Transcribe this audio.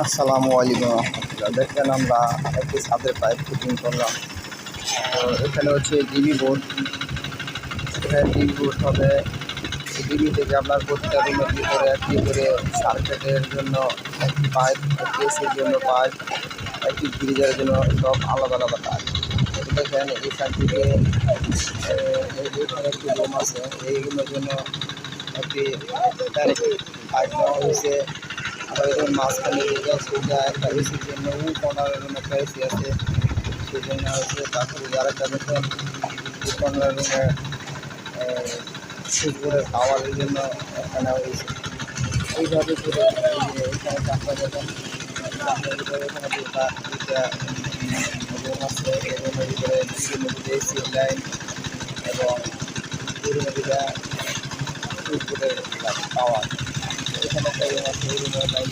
আসসালামু আলাইকুম রহমতুল্লাহ। দেখেন আমরা একটি ছাদের পাইপ ফিটিং করলাম। তো এখানে হচ্ছে ডিবি বোর্ড। এখানে ডিবি বোর্ড হবে। ডিবি থেকে আপনার প্রতিটা রুমের ভিতরে একটি করে সার্কিটের জন্য একটি পাইপ, একটি এসির জন্য পাইপ, একটি ফ্রিজের জন্য সব আলাদা আলাদা পাইপ। দেখেন এখান থেকে এখানে একটি রুম আছে, এই রুমের জন্য একটি ডাইরেক্ট পাইপ দেওয়া হয়েছে। আবার এদের মাঝখানে যেটা সেটা একটা এসির জন্য কর্নারের রুমে একটা এসি আছে, সেই জন্য হচ্ছে। তারপরে আরেকটা দেখেন কর্নার রুমে সুইচবোর্ডের পাওয়ারের জন্য এখানে হয়েছে। এইভাবে করে এখানে চারটা দেখেন, চারটার ভিতরে এখানে দুটা রুম আছে। এই রুমের ভিতরে এসি লাইন এবং এই রুমের ভিতরে সুইচবোর্ডের পাওয়ার। এখানে একটা রুম আছে, এই রুমের লাইন